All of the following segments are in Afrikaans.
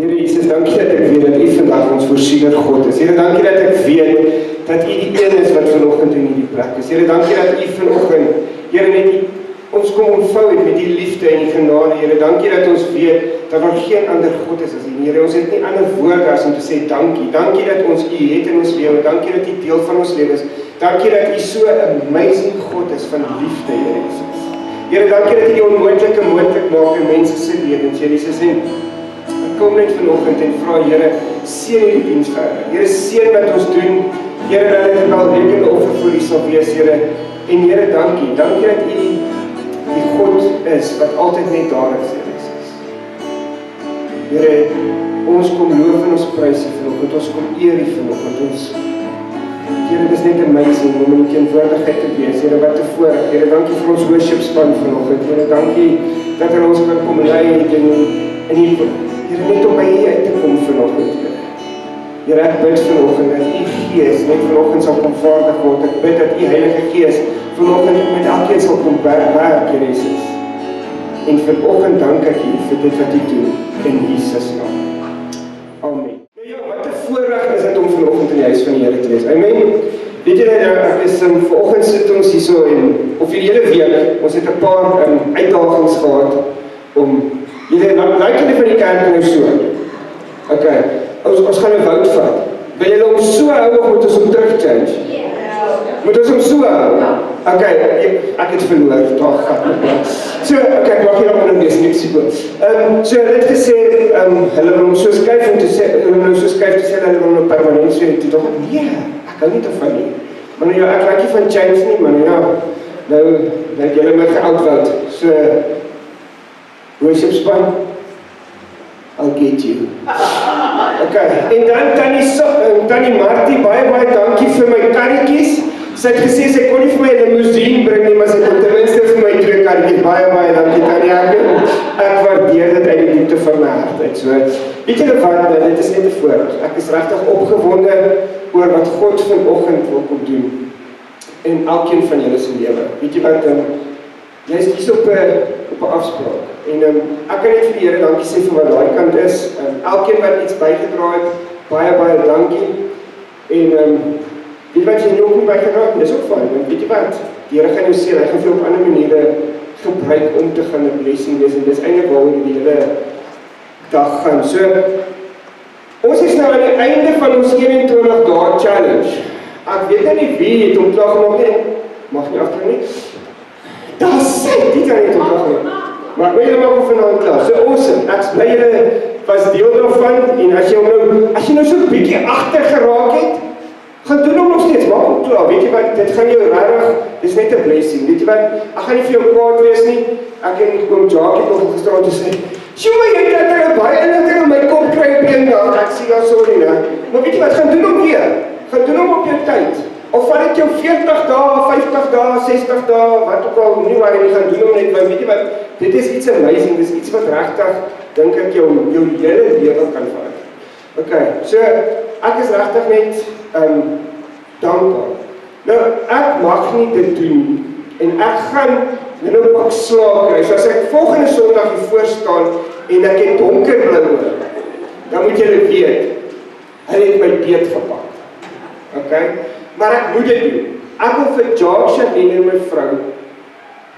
Here Jesus, dankie dat ek weet dat U vandag ons voorsiener God is. Here, dankie dat ek weet dat U die een is wat vanoggend in hierdie plek is. Here, dankie dat U vanoggend, Here, net ons kom ontvou het met die liefde en die genade. Here, dankie dat ons weet dat daar geen ander God is as U. Here, ons het nie ander woorde as om te sê dankie. Dankie dat ons U het in ons lewe. Dankie dat U deel van ons lewe is. Dankie dat U so 'n amazing God is van liefde, Here Jesus. Here, dankie dat U die onmoontlike moontlik maak in mense se lewens, Here Jesus. En ek kom net vanoggend en vra, Here, seën hierdie diens verder. Here, seën wat ons doen. Here, dat dit 'n welrekende offer vir U sal wees, Here. En Here, dankie. Dankie dat U die God is wat altyd net daar is, Here Jesus. Here, ons kom loof en ons prys U vanoggend. Ons kom eer U vanoggend. Here, dit is net amazing om in die teenwoordigheid te wees. Here, wat 'n voorreg. Here, dankie vir ons worship span vanoggend. Here, dankie dat hulle ons kan kom lei en Here, net om by U uit te kom vanoggend, Here. Here, ek bid vanoggend dat U Gees net vanoggend sal kom vaardig word. Ek bid dat U Heilige Gees vanoggend met elkeen sal kom werk, Here Jesus. En vanoggend dank ek U vir dit wat U doen in Jesus naam. Amen. Ja, wat 'n voorreg is dit om vanoggend in die huis van die Here te wees. Amen. Weet julle, ek is vanoggend sit ons hierso en of die hele week, ons het 'n paar uitdagings gehad om julle like julle van die kerk nou so. Okay. Ons gaan 'n woud vat. Wil julle hom so hou of moet ons hom terug change? Moet ons hom so hou? Okay, ek het verloor. Daar gaan. So, okay, ek mag hier op 'n wees niks so. So het gesê, hulle wil hom so skuif om te sê, hulle wil hom permanent so toe tog. Nee, ek hou nie daarvan nie. Maar nou ja, ek like nie van change nie, maar nou ja, nou dat julle my geoutwoud. So worship span, I'll get you. Okay, en dan Tannie Martie, baie dankie vir my karretjies. Sy het gesê sy kon nie vir my 'n limousine bring nie, maar sy kon ten minste vir my 2 karretjies. Baie dankie Tannie. Ek waardeer dit uit die diepte van my hart uit. So, weet julle wat, dit is net 'n voorreg. Ek is regtig opgewonde oor wat God vanoggend wil kom doen in elkeen van julle se lewe. Weet jy wat, jy is hier op 'n afspraak. En ek kan net vir die Here dankie sê vir wat daai kant is. Elkeen wat iets bygedra het, baie dankie. En weet wat jy nie ook nie bygedra het, dis ook fyn. Want weet jy wat, die Here gaan jou seën, hy gaan vir jou op ander maniere gebruik om te gaan 'n blessing wees. En dis eintlik waaroor die hele dag gaan. So, ons is nou aan die einde van ons 21 dae challenge. Ek weet nou nie wie het hom klaar gemaak nie. Mag nie afdruk nie. Daar sê die kan nie klaar nie. Maar ek wil julle maak vanaand klaar. So awesome. Ek bly julle was deel daarvan en as jy nou so 'n bietjie agter geraak het, gaan doen hom nog steeds. Maak hom klaar. Weet jy wat? Dit gaan jou regtig, dis net 'n blessing. Weet jy wat? Ek gaan nie vir jou kwaad wees nie. Ek het kom Jackie nog gisterand gesê, "Sjoe, jy het baie inligting in my kop kry op een dag." Ek sê ja, sorry nee. Maar weet jy wat? Gaan doen hom weer. Gaan doen hom op jou tyd. Of vat dit jou 40 dae, 50 dae, 60 dae, wat ook al, nie waar jy gaan doen hom net, maar weet jy wat, dit is iets amazing, dit is iets wat regtig, dink ek, jou hele lewe kan verander. Okay, so, ek is regtig net dankbaar. Nou, ek mag nie dit doen, en ek gaan nou pak slaap kry, so as ek volgende Sondag hier voor staan, en ek het donkerblou oor, dan moet julle weet, hy het my beet gepak. Okay? Maar ek moet dit doen. Ek wil vir Jacques, Charlene en my vrou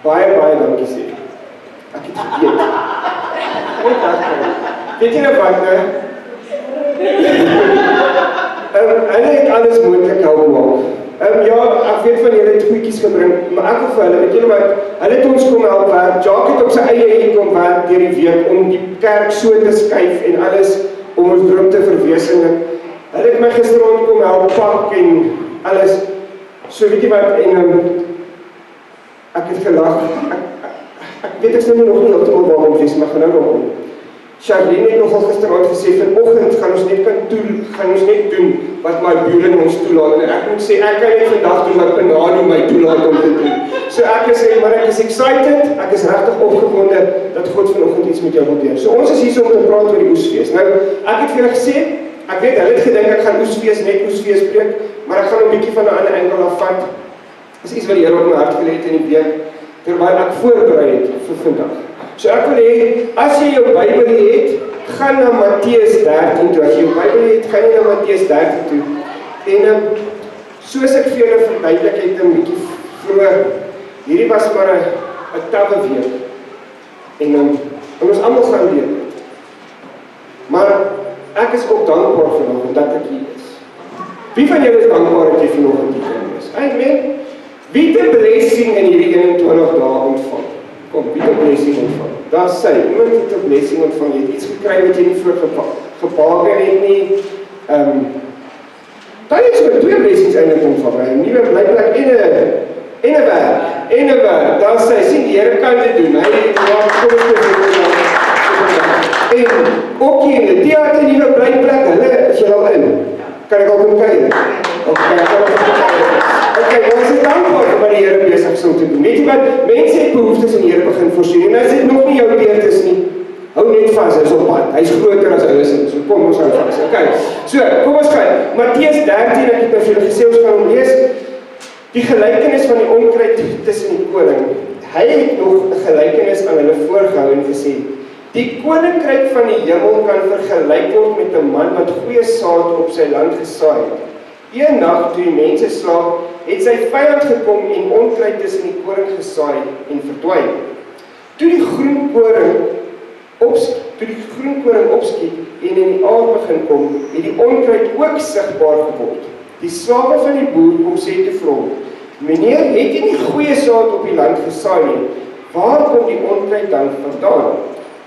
baie dankie sê. Ek het geweet. Weet jy nou wat, ne? Hulle het alles moontlik help maak. Ja, ek weet van julle het goedjies gebring, maar ek wil vir hulle, weet julle wat, hulle het ons kom help werk. Jacques het op sy eie hier kom werk deur die week om die kerk so te skuif en alles om ons droom te verwesenlik. Hulle het my gisterond kom help pak en alles. So weet jy wat, en ek het gelag. Ek weet ek sê nog nie op te wil waarom wees, maar gaan nou nog om. Charlene het nogal gisterand gesê, vanoggend gaan ons net doen wat my bedoeling ons toelaat. En ek moet sê, ek kan net vandag doen wat Benado my toelaat om te doen. So ek is excited, ek is regtig opgewonde dat God vanoggend iets met jou wil doen. So ons is hier om te praat oor die Oesfees. Nou, ek het vir julle gesê, ek weet, hulle het gedink ek gaan net Oesfees preek, maar ek gaan 'n bietjie van 'n ander enkel afvat. Dis iets wat die Here op my hart gelê het in die week, terwyl ek voorberei het vir vandag. So ek wil hê, as jy jou Bybel het, gaan na Matteus 13 toe. As jy jou Bybel het, gaan jy na Matteus 13 toe. En soos ek vir julle verduidelik het 'n bietjie vroeër, hierdie was maar 'n tawwe week. En ons almal gaan leer. Maar ek is ook dankbaar vanoggend dat ek hier is. Wie van julle is dankbaar dat jy vanoggend hier is? Amen. Wie het 'n blessing in hierdie 21 dae ontvang? Kom, wie het 'n blessing ontvang? Daar sê, iemand het 'n blessing ontvang, jy het iets gekry wat jy nie voor gebaken het nie. Dan het jy 2 blessings eintlik ontvang, 'n nuwe blyplek en 'n werk. Daar sê, sien die Here kan dit doen. Hy maak kom en ook hier in die theater nuwe blyplek, hulle is jy al in. Kan ek al kom kyk? Okay, ons is dankbaar vir wat die Here besig is om te doen. Weet jy wat, mense het behoeftes en die Here begin voorsien. En as dit nog nie jou beurt is nie, hou net vas, hy is op pad. Hy is groter as alles in. So kom ons hou vas. Okay. So, kom ons gaan. Matteus 13, ek het nou vir julle gesê, ons gaan hom lees. Die gelykenis van die onkruid tussen die koning. Hy het nog 'n gelykenis aan hulle voorgehou en gesê: die koninkryk van die hemel kan vergelyk word met 'n man wat goeie saad op sy land gesaai het. Een nag toe die mense slaap, het sy vyand gekom en onkruid tussen die koring gesaai en verdwyn. Toe die groen koring opskiet en in die aard begin kom, het die onkruid ook sigbaar geword. Die slawe van die boer kom sê te vir hom: meneer, het jy nie goeie saad op die land gesaai nie? Waar kom die onkruid dan vandaan?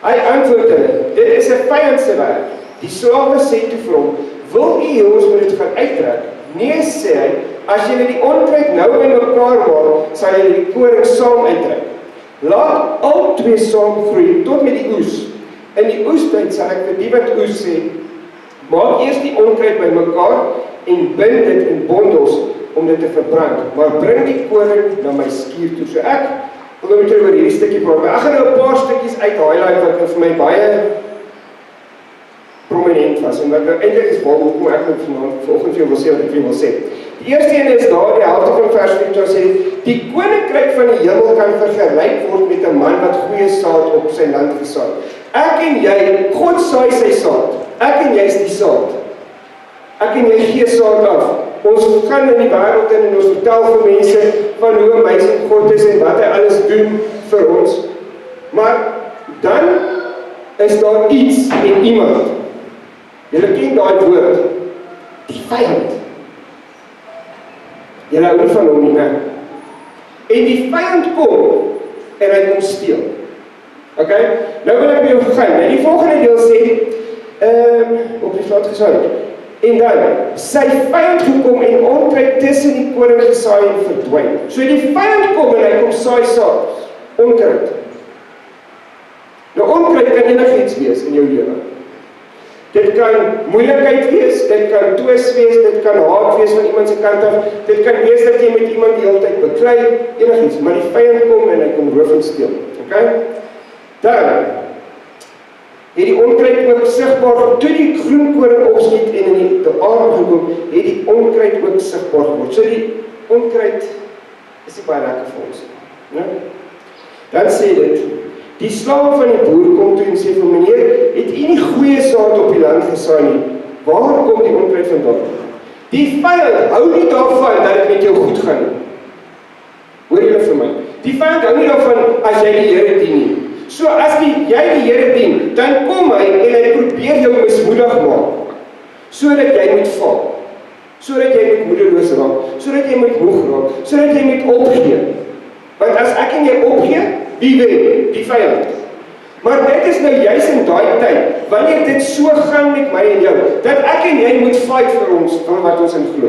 Hy antwoord hulle: dit is 'n vyand se werk. Die slawe sê toe vir hom: wil u ons moet dit gaan uittrek? Nee, sê hy, as julle die onkruid nou by mekaar maak, sal julle die koring saam uittrek. Laat al twee saam groei tot met die oes. In die oestyd sal ek vir die wat oes sê: maak eers die onkruid by mekaar en bind dit in bondels om dit te verbrand, maar bring die koring na my skuur toe. So ek wil nou met julle oor hierdie stukkie praat. Ek gaan nou 'n paar stukkies uit highlight wat vir my baie prominent was en wat nou eintlik is waarom ek vanoggend vir julle wil sê wat ek wil sê. Die eerste een is daar die helfte van vers 4 sê: die koninkryk van die hemel kan vergelyk word met 'n man wat goeie saad op sy land gesaai. Ek en jy, God saai sy saad. Ek en jy is die saad. Ek en jy gee saad af. Ons gaan in die wêreld in en ons vertel vir mense van hoe amazing God is en wat hy alles doen vir ons. Maar dan is daar iets en iemand. Julle ken daai woord, die vyand. Julle hou nie van hom nie, né? En die vyand kom en hy kom steel. Okay? Nou wil ek by jou gaan. En die volgende deel sê, op die slot gesaai. En dan, sy vyand gekom en onkruid tussen die koring gesaai en verdwyn. So die vyand kom en hy kom saai saad, onkruid. Nou onkruid kan enigiets wees in jou lewe. Dit kan moeilikheid wees, dit kan twis wees, dit kan haat wees van iemand se kant af, dit kan wees dat jy met iemand die hele tyd beklei, enigiets, maar die vyand kom en hy kom roof en steel. Okay? Dan het die onkruid ook sigbaar, toe die groen koring opskiet en in die aard gekom, het die onkruid ook sigbaar geword. So die onkruid is nie baie lekker vir ons. Ne? Dan sê dit, die slawe van die boer kom toe en sê vir meneer, het u nie goeie saad op die land gesaai nie? Waar kom die onkruid vandaan? Die vyand hou nie daarvan dat dit met jou goed gaan nie. Hoor julle vir my? Die vyand hou nie daarvan as jy die Here dien nie. So as jy die Here dien, dan kom hy en hy probeer jou mismoedig maak, sodat jy moet val, sodat jy moet moedeloos raak, sodat jy moet moeg raak, sodat jy moet opgee. Want as ek en jy opgee, wie wen? Die vyand. Maar dit is nou juis in daai tyd, wanneer dit so gaan met my en jou, dat ek en jy moet fight vir ons, van wat ons in glo.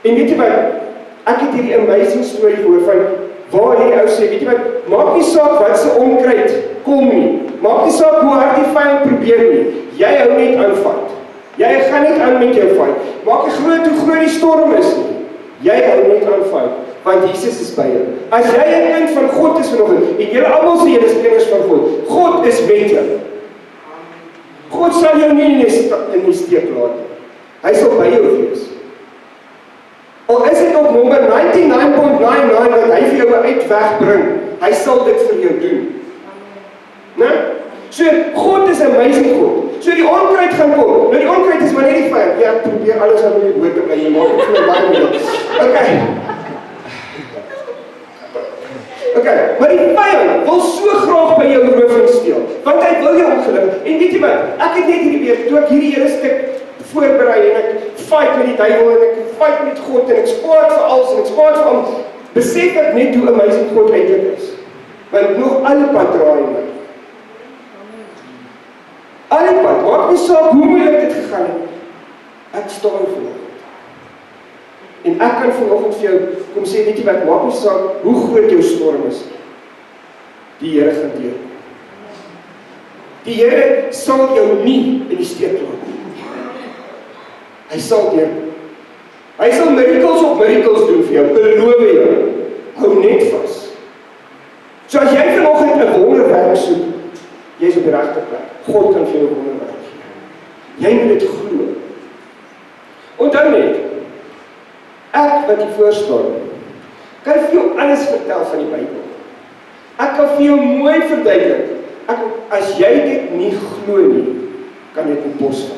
En weet jy wat, ek het hierdie amazing storie gehoor van, waar die ou sê, weet jy wat, maak nie saak wat se onkruid kom nie, maak nie saak hoe hard die vyand probeer nie, jy hou net aan fight. Jy gaan net aan met jou fight. Maak nie groot hoe groot die storm is nie, jy hou net aan fight, want Jesus is by jou. As jy 'n kind van God is vanoggend, en julle almal sê julle is kinders van God, God is met jou. God sal jou nie in die steek laat nie. Hy sal by jou wees. Al is dit op nommer 99.99 wat hy vir jou 'n uitweg bring, hy sal dit vir jou doen. né? So, God is 'n amazing God. So die onkruid gaan kom. Nou die onkruid is maar net die vyand. Ja, ek probeer alles aan die hoor te bly. Jy maak dit vir my baie moeilik. Okay, maar die vyand wil so graag by jou roof en steel, want hy wil jou ongelukkig. En weet jy wat, ek het net hierdie week, toe ek hierdie hele stuk voorberei, en ek fight met die duiwel, en ek fight met God, en ek spaar vir alles, en ek spaar vir alles, besef ek net hoe amazing God eintlik is. Want nog alle pad draai my. Alle pad, maak nie saak hoe moeilik dit gegaan het, ek staan vir God. En ek kan vanoggend vir jou kom sê, weet jy wat, maak nie saak hoe groot jou storm is. Die Here gaan deur. Die Here sal jou nie in die steek laat nie. Hy sal deur. Hy sal miracles op miracles doen vir jou, beloof jou. Hou net vas. So as jy vanoggend 'n wonderwerk soek, jy is op die regte plek. God kan vir jou 'n wonderwerk gee. Jy moet dit glo. Onthou net, ek wat hier voor staan, kan vir jou alles vertel van die Bybel. Ek kan vir jou mooi verduidelik. As jy dit nie glo nie, kan dit nie bos vat.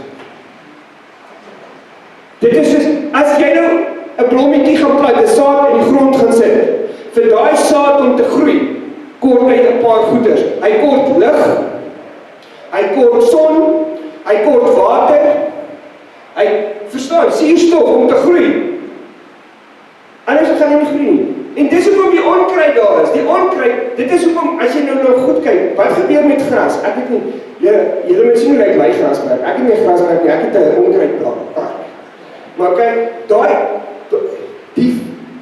Dit is soos, as jy nou 'n blommetjie gaan plant, 'n saad in die grond gaan sit, vir daai saad om te groei, kort hy 'n paar goeders. Hy kort lig, hy kort son, hy kort water, hy verstaan, suurstof om te groei. Anders gaan hy nie groei nie. En dis hoekom die onkruid daar is. Die onkruid, dit is hoekom, as jy nou goed kyk, wat gebeur met gras? Ek weet nie, julle moet sien hoe lyk my grasperk. Ek het nie 'n grasperk nie, ek het 'n onkruidpark. Maar kyk,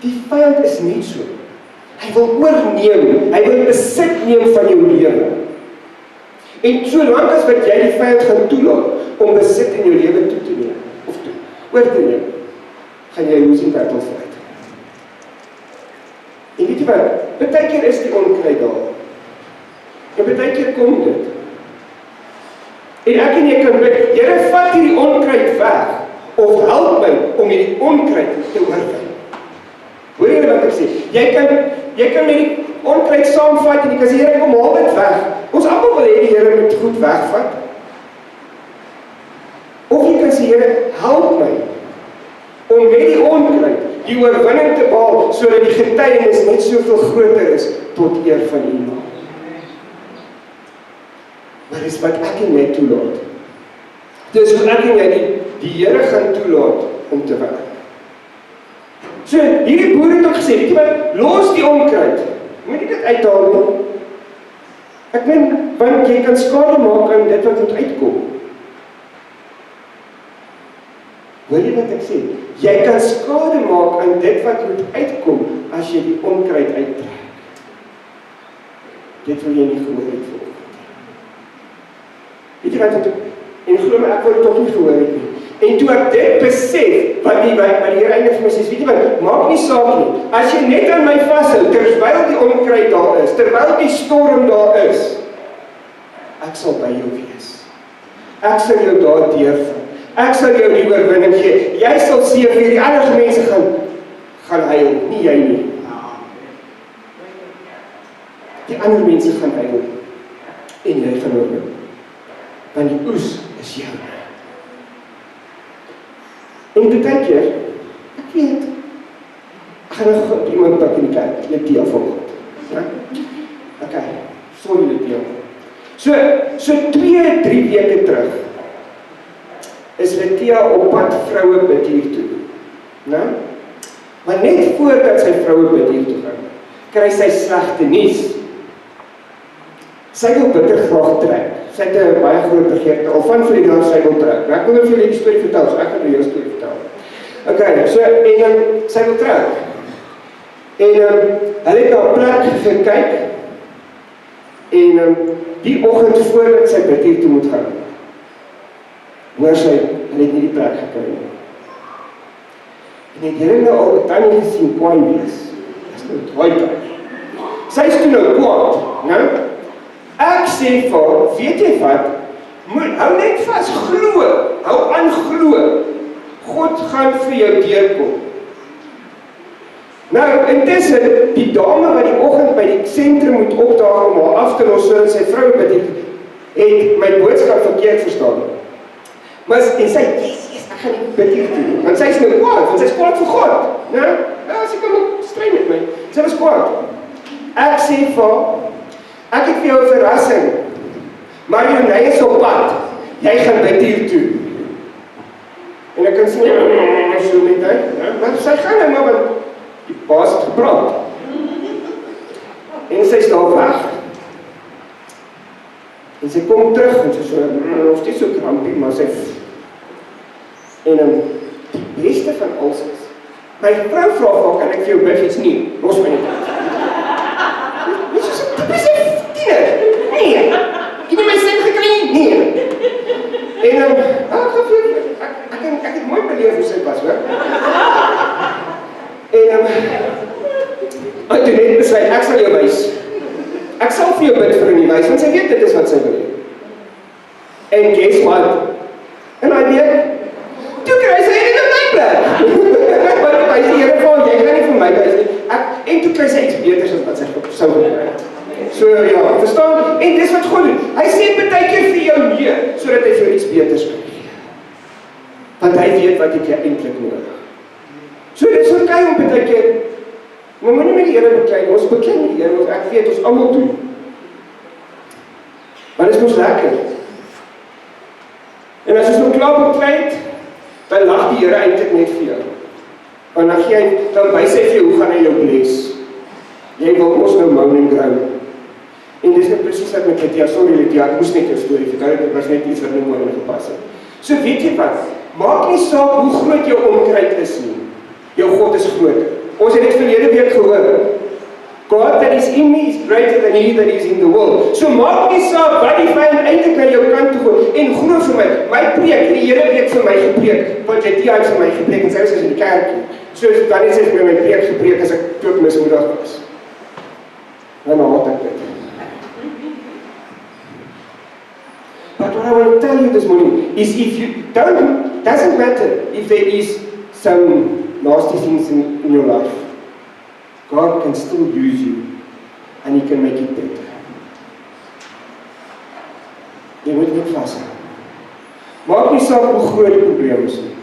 die vyand is nie so. Hy wil oorneem, hy wil besit neem van jou lewe. En solank as wat jy die vyand gaan toelaat om besit in jou lewe toe te neem, of oor te neem, gaan jy losing battle fight. En weet jy wat, baie keer is die onkruid daar. En baie keer kom dit. En ek en jy kan bid, Here, vat hierdie onkruid weg, of help my om hierdie onkruid te oorwin. Hoor jy wat ek sê? Jy kan met die onkruid saamvat en jy kan sê, Here, kom haal dit weg. Ons almal wil hê die Here moet goed wegvat. Of jy kan sê, Here, help my om met die onkruid die oorwinning te behaal, sodat die getuienis net soveel groter is tot eer van U naam. Maar dis wat ek en jy toelaat. Dis hoe ek en jy die Here gaan toelaat om te werk. So, hierdie boer het ook gesê, weet jy wat, los die onkruid. Moet jy dit uithaal nie? Ek meen, want jy kan skade maak aan dit wat moet uitkom. Hoor jy wat ek sê? Jy kan skade maak aan dit wat moet uitkom, as jy die onkruid uittrek. Dit wil jy nie gehoor het vir. Weet jy wat, en glo my, ek wil dit ook nie gehoor het nie. En toe ek dit besef, wat die Here einde vir my sê, weet jy wat, maak nie saak nie, as jy net aan my vashou, terwyl die onkruid daar is, terwyl die storm daar is, ek sal by jou wees. Ek sal jou daar deurvat. Ek sal jou die oorwinning gee. Jy sal seef hier, die ander mense gaan huil, nie jy nie. Die ander mense gaan huil, en jy gaan oorwin. Want die oes is jou. En baie keer, ek weet, ek gaan nog iemand pak in die kerk, Letia van God. Ja? Ok, sorry Letia. So 2-3 weke terug, is Letia op pad vroue bid hier toe. Nou? Maar net voordat sy vroue bid hier toe gaan, kry sy slegte nuus. Sy wil bitter graag trek. Sy het 'n baie groot begeerte, al van die dag sy wil trek. Ek wil nou vir julle die storie vertel, so ek gaan jou storie vertel. Ok, so, en sy wil trek. En hulle het na 'n plek gekyk, en die oggend voordat sy bid hier toe moet gaan, hoor sy, hulle het nie die plek gekry nie. En het julle nou al 'n tannie gesien kwaai wees? Dis nou daai. Sy is toe nou kwaad, né? Ek sê vir, weet jy wat, hou net vas, glo, hou aan glo, God gaan vir jou deurkom. Nou, intussen, die dame wat die oggend by die sentrum moet opdaag om haar af te los sodat sy vrou bid het my boodskap verkeerd verstaan. Maar en sy, yes, ek gaan nie bid hier toe, want sy is nou kwaad, want sy is kwaad vir God. Nou, sy kan ook strei met my. Sy was kwaad. Ek sê vir haar, ek het vir jou 'n verrassing, maar jy is op pad. Jy gaan bid hier toe. En ek kan sê, so met hy, maar sy gaan nou maar, want die baas het gepraat. En sy is daar weg. En sy kom terug, en sy so, of die so krampie, maar sy... En die beste van alles is, my vrou vraag, kan ek vir jou bid iets nie? Los my nie. Dit is so typiese tiener. Nee, jy het my sin gekry? Nee. En ek het mooi beleef hoe sy was, hoor. En toe net besluit, ek sal jou wys. Ek sal vir jou bid vir in die wys, want sy weet dit is wat sy wil. En guess what? En hy weet, toe kry sy in die plek. Want hy sê, Here, jy gaan nie vir my wys nie. En toe kry sy iets beters as wat sy sou wil kry. So ja, verstaan? En dis wat God doen. Hy sê baie keer vir jou nee, sodat hy vir jou iets beters kan gee. Want hy weet wat ek eintlik nodig. So dis oké om baie keer, maar moenie met die Here beklei, ons beklei die Here, want ek weet ons almal doen. Maar dis mos lekker. En as ons nou klaar beklei het, dan lag die Here eintlik net vir jou. Want dan wys hy vir jou, hoe gaan hy jou bless. Jy wil ons nou moan en grou. En dis net presies wat met Lydia, sorry Lydia, ek moes net jou storie vertel, dit was net iets wat nie mooi gepas het. So weet jy wat, maak nie saak hoe groot jou onkruid is nie. Jou God is groot. Ons het dit verlede week gehoor. God that is in me is greater than he that is in the world. So maak nie saak wat die vyand eintlik aan jou kant toe gooi. En glo vir my preek, die Here het vir my gepreek, want Lydia het vir my gepreek, en sy was in die kerk. So dan het sy vir my preek gepreek as ek dood mismoedig was. Dan haat ek dit. But what I want to tell you this morning is if you doesn't matter if there is some nasty things in your life, God can still use you and He can make it better. Jy moet net vashou. Maak nie saak hoe groot die probleem is nie.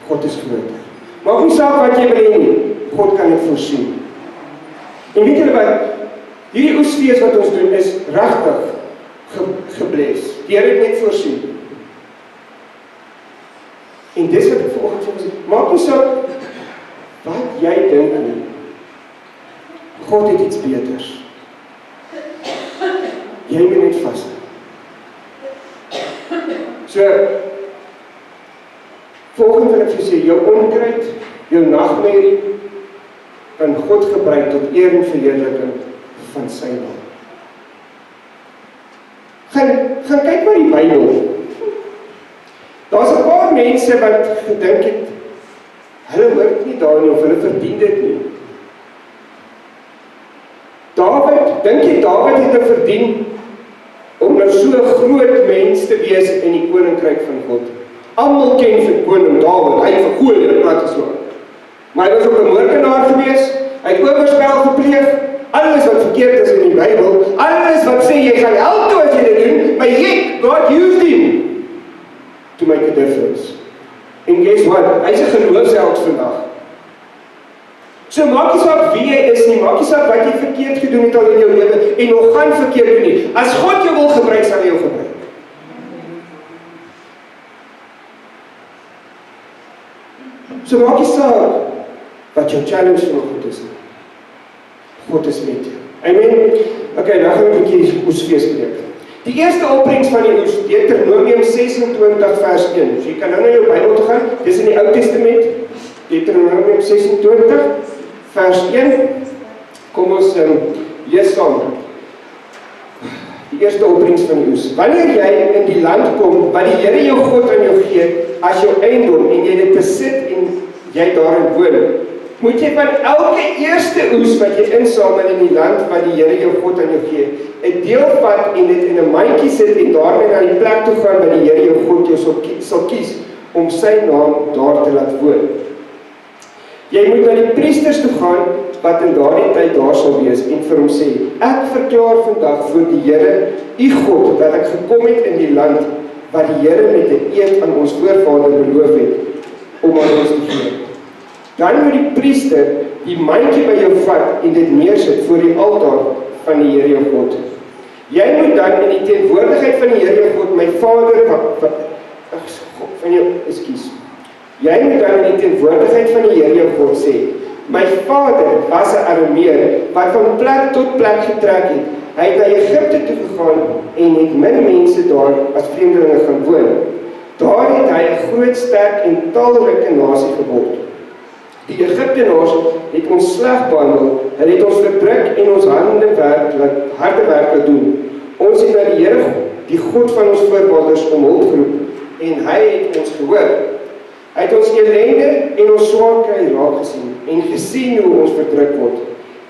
God is groter. Maak nie saak wat jy wil hê nie. God kan dit voorsien. En weet julle wat? Hierdie oesfees wat ons doen is regtig gebless. Die Here het net voorsien. En dis wat ek vanoggend sê, maak nie saak wat jy dink nie. God het iets beters. Jy moet net vashou. So, volgende wil ek vir sê, jou onkruid, jou nagmerrie, kan God gebruik tot eer en verheerliking van sy naam. Gaan kyk maar die Bybel. Daar's 'n paar mense wat gedink het, hulle hoort nie daar nie, of hulle verdien dit nie. Dink jy Dawid het dit verdien om nou so 'n groot mens te wees in die koninkryk van God? Almal ken vir koning Dawid, hy het vir Goliat plat geslaan. Maar hy was ook 'n moordenaar gewees, hy het oorspel gepleeg, alles wat verkeerd is in die Bybel, alles wat sê jy gaan hel toe as jy dit doen, maar yet God used him to make a difference. And guess what? Hy's 'n geloofsheld vandag. So maak nie saak wie jy is nie, maak nie saak wat jy verkeerd gedoen het al in jou lewe en nog gaan verkeerd doen nie. As God jou wil gebruik, sal hy jou gebruik. So maak nie saak wat jou challenge vanoggend is nie. God is met jou. Amen. Okay, nou gaan ek 'n bietjie oesfees preek. Die eerste opbrengs van die oes, Deuteronomium 26 vers 1. So jy kan nou na jou Bybel toe gaan, dis in die Ou Testament, Deuteronomium 26 vers 1. Kom ons lees saam. Die eerste opbrengs van die oes. Wanneer jy in die land kom, wat die Here jou God aan jou gee, as jou eiendom, en jy dit besit en jy daarin woon, moet jy van elke eerste oes wat jy insamel in die land wat die Here jou God aan jou gee, 'n deel vat en dit in 'n mandjie sit en daarmee na die plek toe gaan waar die Here jou God jou sal kies om sy naam daar te laat woon. Jy moet na die priesters toe gaan, wat in daardie tyd daar sal wees, en vir hom sê, ek verklaar vandag voor die Here, u God, dat ek gekom het in die land, wat die Here met 'n eed aan ons voorvader beloof het, om aan ons te gee. Dan moet die priester die mandjie by jou vat, en dit neersit voor die altaar van die Here jou God. Jy moet dan in die teenwoordigheid van die Here jou God, my vader, Jy moet dan in die teenwoordigheid van die Here jou God sê, my vader was 'n Arameer, wat van plek tot plek getrek het. Hy het na Egipte toe gegaan, en het min mense daar as vreemdelinge gaan woon. Daar het hy 'n groot, sterk en talryke nasie geword. Die Egiptenaars het ons sleg behandel, hulle het ons verdruk en ons harde werk laat doen. Ons het na die Here, die God van ons voorvaders, om hulp geroep, en hy het ons gehoor. Hy het ons ellende en ons swaar kry raak gesien, en gesien hoe ons verdruk word.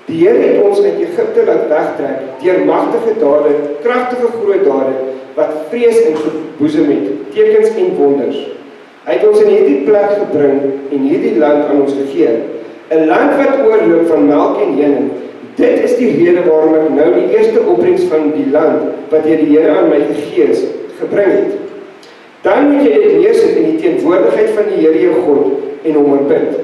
Die Here het ons uit Egipte laat wegtrek, deur magtige dade, kragtige groot dade, wat vrees ingeboesem het, tekens en wonders. Hy het ons in hierdie plek gebring, en hierdie land aan ons gegee, 'n land wat oorloop van melk en honing. Dit is die rede waarom ek nou die eerste opbrengs van die land, wat deur die Here aan my gegee is, gebring het. Dan moet jy dit neersit in die teenwoordigheid van die Here jou God, en hom aanbid.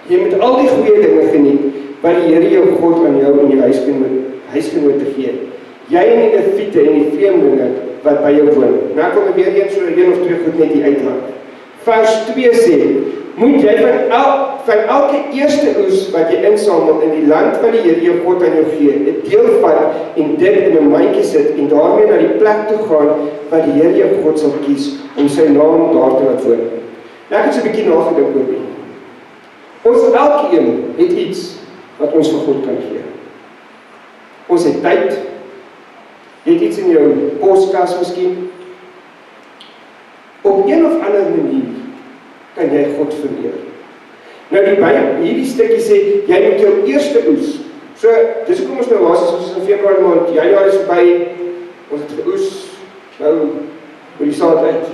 Jy moet al die goeie dinge geniet, wat die Here jou God aan jou en jou huisgenote gee. Jy en die Lewiete en die vreemdelinge, wat by jou woon. Nou kom ek weer so 1 of 2 goed net die uitlaat. Vers 2 sê, moet jy van elke eerste oes wat jy insamel in die land wat die Here jou God aan jou gee, 'n deel vat en dit in 'n mandjie sit en daarmee na die plek toe gaan wat die Here jou God sal kies om sy naam daar te laat woon. Nou ek het so 'n bietjie nagedink oor dit. Ons elkeen het iets wat ons vir God kan gee. Ons het tyd. Jy het iets in jou poskas miskien. Op een of ander manier kan jy God vereer. Nou die Bybel, hierdie stukkie sê, jy moet jou eerste oes. So, dis hoekom ons nou laas is, ons is in Februarie maand, Januarie is verby, ons het geoes, nou, oor die saad uit.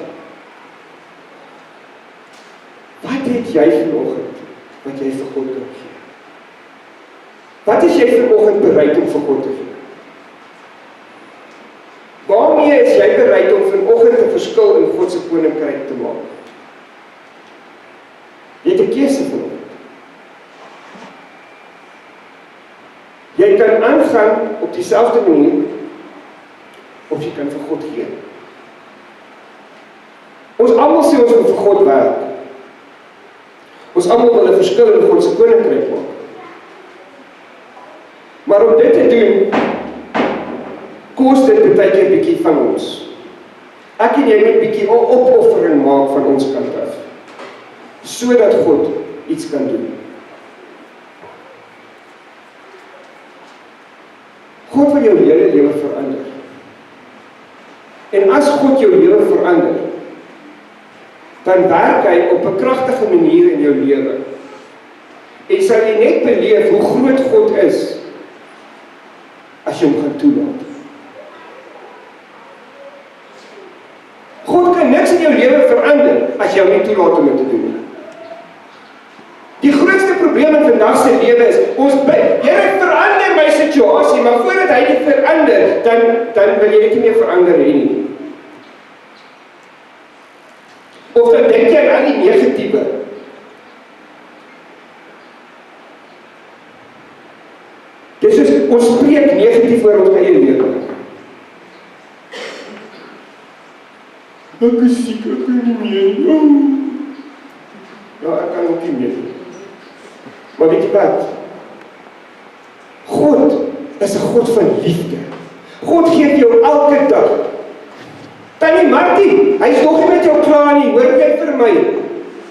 Wat het jy vanoggend, wat jy vir God kan gee? Wat is jy vanoggend bereid om vir God te gee? Waarmee is jy bereid om vanoggend 'n verskil in God se koninkryk te maak? Jy het 'n keuse vanoggend. Jy kan aangaan op dieselfde manier, of jy kan vir God gee. Ons almal sê ons wil vir God werk. Ons almal wil 'n verskil in God se koninkryk maak. Maar om dit te doen, kos dit baie keer 'n bietjie van ons. Ek en jy moet 'n bietjie 'n opoffering maak van ons kant af, sodat God iets kan doen. God wil jou hele lewe verander. En as God jou lewe verander, dan werk hy op 'n kragtige manier in jou lewe. En sal jy net beleef hoe groot God is, as jy hom gaan toelaat. God kan niks in jou lewe verander, as jy hom nie toelaat om dit te doen. Die grootste probleem in vandag se lewe is, ons bid, Here verander my situasie, maar voordat hy dit verander, dan wil jy dit nie meer verander nie. Of dan dink jy aan die negatiewe. Dis soos, ons spreek negatief oor ons eie lewe. Ek is siek, ek kan nie meer. Ja, ek kan ook nie meer. Maar weet jy wat? God is 'n God van liefde. God gee jou elke dag. Tannie Martie, hy is nog nie met jou klaar nie, hoor jy vir my?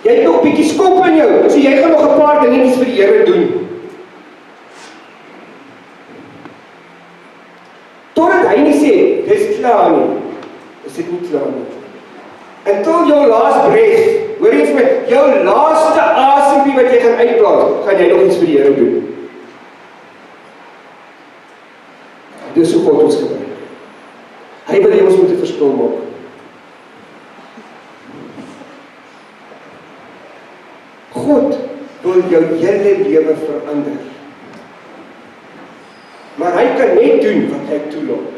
Jy het nog 'n bietjie skop in jou, so jy gaan nog 'n paar dingetjies vir die Here doen. Totdat hy nie sê, dis klaar nie, is dit nie klaar nie. Until jou last breath, hoor jy vir my, jou laaste asempie wat jy gaan uitblaas, gaan jy nog iets vir die Here doen. Dis hoe God ons gebruik. Hy wil hê ons moet 'n verskil maak. God wil jou hele lewe verander. Maar hy kan net doen wat hy toelaat.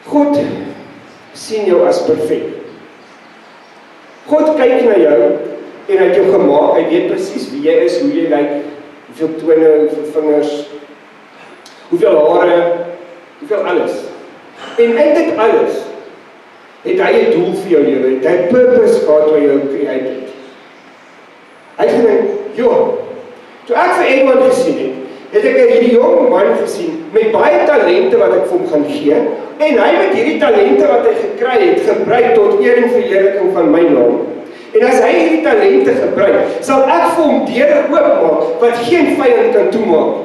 God sien jou as perfek. God kyk na jou en hy het jou gemaak, hy weet presies wie jy is, hoe jy lyk, hoeveel tone, hoeveel vingers, hoeveel hare, hoeveel alles. En in dit alles het hy 'n doel vir jou lewe, het hy 'n purpose gehad wat jou create het. Hy het gedink, joh, toe ek vir Edwin gesien het ek hierdie jong man gesien met baie talente wat ek vir hom gaan gee, en hy met hierdie talente wat hy gekry het, gebruik tot eer en verheerliking van my naam. En as hy hierdie talente gebruik, sal ek vir hom deure oopmaak wat geen vyand kan toemaak.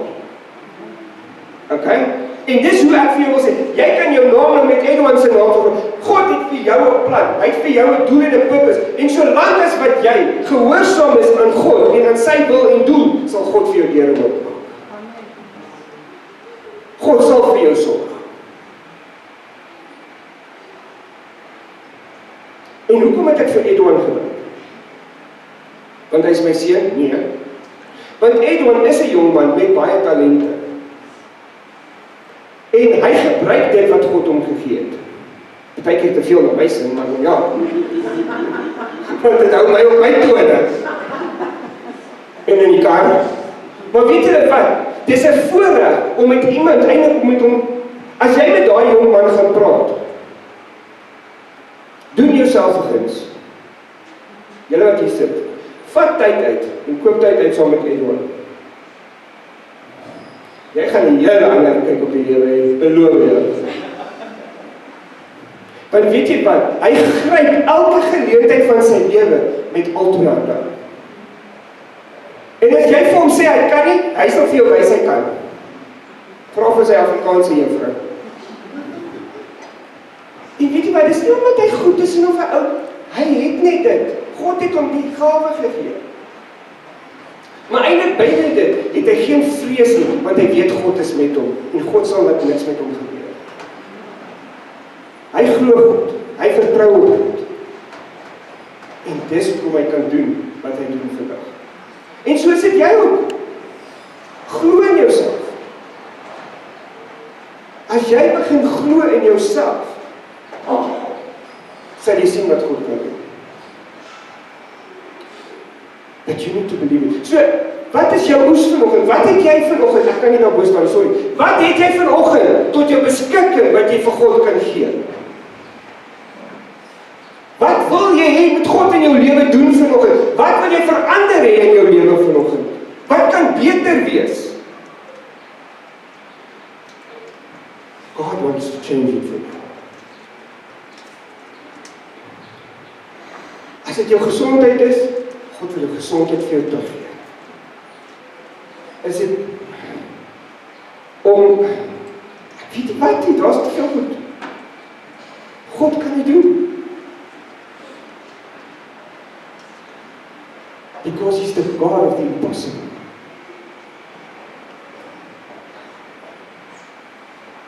Okay? En dis hoe ek vir jou wil sê, jy kan jou naam met Edwin se naam verkoop. God het vir jou 'n plan, hy het vir jou 'n doel en 'n purpose. En solank as wat jy gehoorsaam is aan God en aan sy wil en doel, sal God vir jou deure oopmaak. God sal vir jou sorg. En hoekom het ek vir Edwin gebruik? Want hy is my seun? Nee. Want Edwin is 'n jong man met baie talente. En hy gebruik dit wat God hom gegee het. Partykeer te veel na my sin, maar ja. Want dit hou my op my tone. En in die kar. Maar weet julle wat? Dis 'n voorreg om met iemand, eintlik met hom, as jy met daai jong man gaan praat, doen jouself 'n guns. Julle wat hier sit, vat tyd uit en koop tyd uit saam met Edwin. Jy gaan 'n hele ander kyk op die lewe, beloof jou. Want weet jy wat? Hy gryp elke geleentheid van sy lewe met alternate. En as jy vir hom sê hy kan nie, hy sal vir jou wys hy kan. Vra vir sy Afrikaanse juffrou. En weet jy wat, dis nie omdat hy goed is en of hy oud, hy het net dit. God het hom die gawe gegee. Maar eintlik binne dit het hy geen vrees nie, want hy weet God is met hom en God sal niks met hom gebeur. Hy glo God, hy vertrou op God. En dis hoe hy kan doen wat hy doen vandag. En so sit jy ook. Glo in jouself. As jy begin glo in jouself, sal jy sien wat God kan doen. But you need to believe it. So, wat is jou oes vanoggend? Wat het jy vanoggend? Ek kan nie nou boos maar, sorry. Wat het jy vanoggend tot jou beskikking wat jy vir God kan gee? Wat wil jy hê met God in jou lewe doen vanoggend? Wat wil jy verander hê in jou lewe vanoggend? Wat kan beter wees? God wants to change it for you. As dit jou gesondheid is, God wil jou gesondheid vir jou teruggee. Is dit om, weet jy wat nie, daar is te veel goed. God kan dit doen. Because he's the God of the impossible.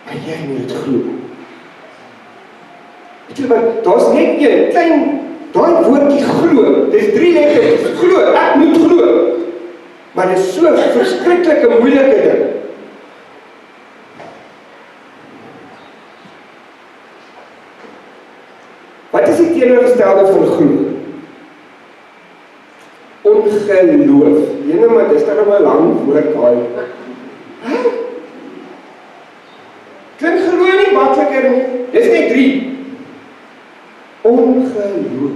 Maar jy moet dit glo. Weet jy wat, daar is net een klein, daai woordjie glo, dis 3 letters, glo, ek moet glo. Maar dit is so 'n verskriklike moeilike ding. Wat is die teenoorgestelde van glo? Ongeloof. Jene, maar dis dan 'n lang woord daai. Klink glo nie makliker nie. Dis net 3. Ongeloof.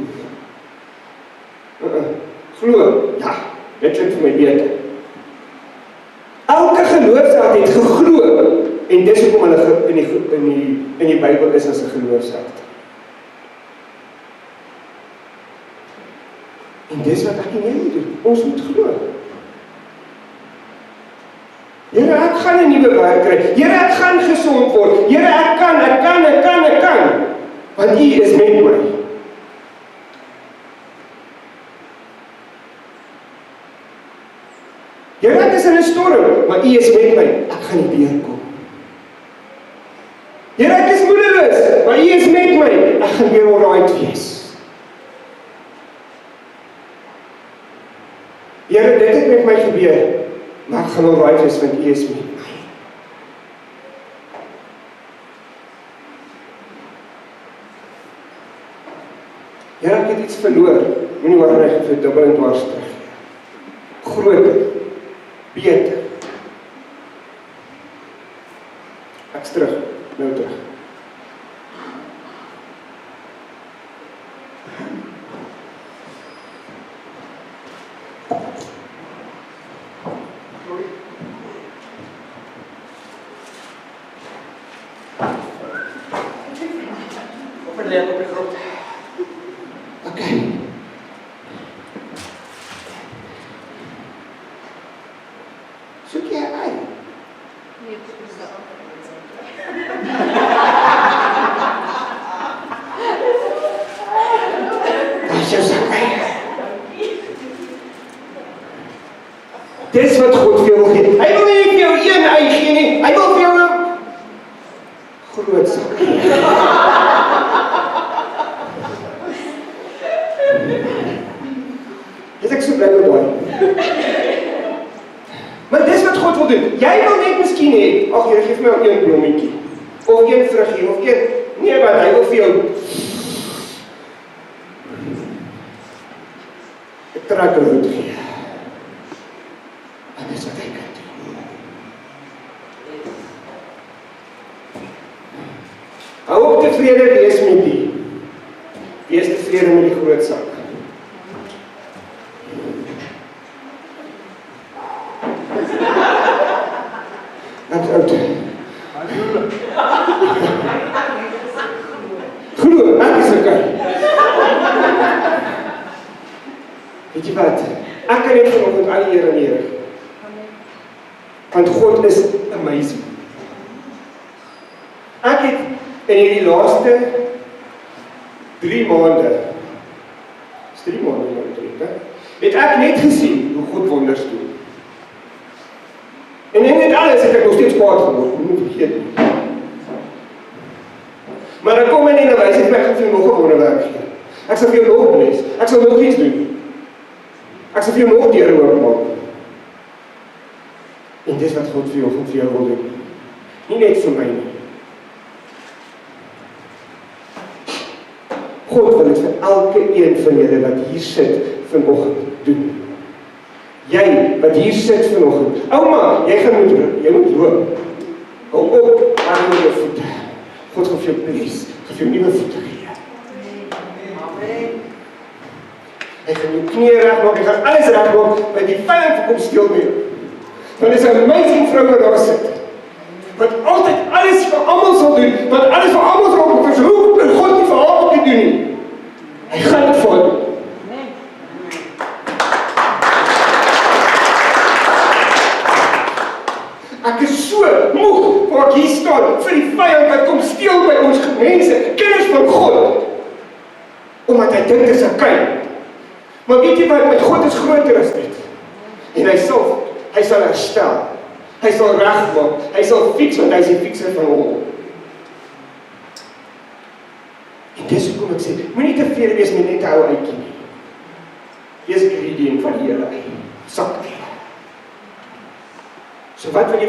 Glo. Ja, dit klink vir my beter. Elke geloofsheld het geglo en dis hoekom hulle in die Bybel is as 'n geloofsheld. En dis wat ek en jy moet doen. Ons moet glo. Here, ek gaan 'n nuwe werk kry. Here, ek gaan gesond word. Here, ek kan. Want U is met my. Here, ek is in 'n storm, maar U is met my. Ek gaan nie deurkom. Here, ek is moeilik alles, maar U is met my. Ek gaan weer alright wees. Here, dit het met my gebeur, maar ek gaan alright wees, want U is met my. Here, ek het iets verloor, moenie worry, ek gaan vir dubbel en dwars terug. Groter, beter. Ek's terug, nou terug. Op en leer op die grond. Okay. Soek jy uit? Dis jou sak uit. Dis wat God vir jou wil gee. Hy wil nie vir jou een ei gee nie. Hy wil vir jou 'n groot sak. Dis ek so bly met daai. Maar dis wat God wil doen. Jy wil net miskien hê, ag Here, gee vir my een blommetjie. Of een vruggie, of een nee, wat hy wil vir jou. Ek trek hom uit gee. En dis wat hy kan doen. Hou op tevrede wees met die. Wees tevrede met die groot sak. Ek's oud. Glo, ek is okay. Weet jy wat? Ek kan net vanoggend al die eer aan Here. Want God is amazing. Ek het in hierdie laaste 3 maande, is 3 maande nou eintlik, het ek net gesien hoe God wonders doen. En in dit alles het ek nog steeds kwaad geword, moet vergeet nie. Maar dan kom hy en wys ek gaan vir jou nog 'n wonderwerk gee. Ek sal vir jou nog bless. Ek sal nog iets doen. Ek sal vir jou nog deure oopmaak. En dis wat God vir jou wil doen. Nie net vir my nie. God wil dit vir elke een van julle wat hier sit vanoggend doen. Jy wat hier sit vanoggend. Ouma, jy moet loop. Hou op aan jou voete. God gaan vir jou bless. Gaan vir jou nuwe voete gee. Amen. Hy gaan jou knie regmaak, hy gaan alles regmaak, want die vyand kom steel mee. Want dis 'n amazing vrou wat daar sit. Wat altyd alles vir almal sal doen, wat alles vir almal sal versoek, en God nie vir haar ook te doen nie. Hy gaan dit vir haar doen. Ek is so moeg waar ek hier staan vir die vyand wat kom steel by ons mense, kinders van God. Omdat hy dink dis 'n kind. Maar weet jy wat, met God is groter as dit. En hy sal herstel. Hy sal regmaak. Hy sal fix, want hy is die fixer van hom. En dis hoekom ek sê, moenie tevrede wees met net 'n ou uitjie nie. Wees greedy en van die Here uit. Sak uit. So wat wil jy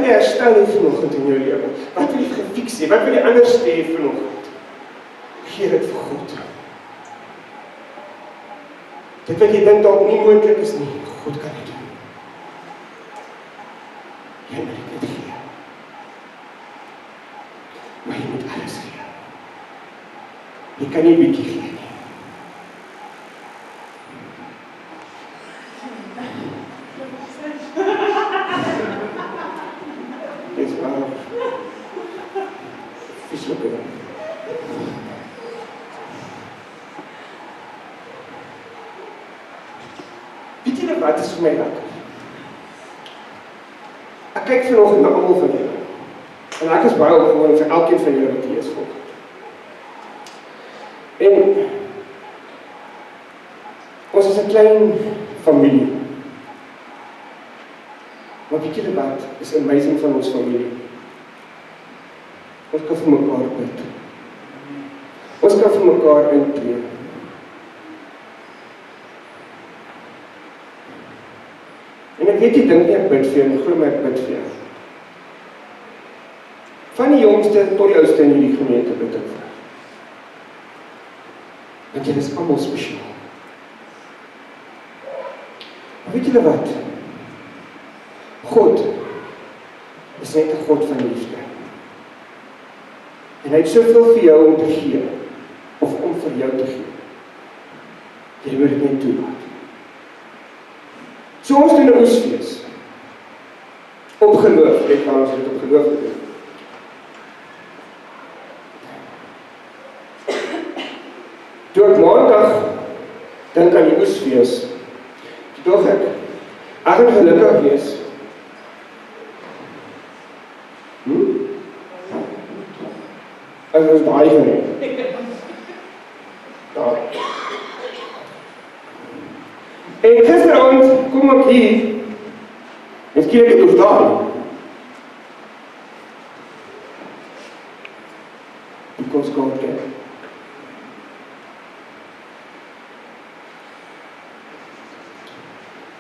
herstel hê vanoggend in jou lewe? Wat wil jy gefix hê? Wat wil jy anders hê vanoggend? Gee dit vir God. Dit wat jy dink dalk nie moontlik is nie, God kan dit doen. Jy moet dit net gee. Maar jy moet alles gee. Jy kan nie 'n bietjie gee nie. Dis waar. Vislike. Weet jy wat is vir my lekker? Ek kyk vanoggend na almal van julle. En ek is baie opgewonde vir elkeen van julle wat hier is volgende. En ons is 'n klein familie. Maar weet julle wat is amazing van ons familie? Ons kan vir mekaar bid. Ons kan vir mekaar intree. En ek weet jy dink nie ek bid vir jou, en glo my ek bid vir jou. Van die jongste tot die oudste in hierdie gemeente bid ek vir. Want julle is almal spesiaal. Maar weet julle wat? God is net 'n God van liefde. En hy het soveel vir jou om te gee, of om vir jou te gee. Jy moet dit net toelaat. So ons doen 'n oesfees. Op geloof, net waar ons dit op geloof doen. Toe ek maandag dink aan die oesfees, toe dog ek gaan gelukkig wees. As ons daai geneem. Daar. En gisterand kom ek hier, en kyk ek of daar. Because God can.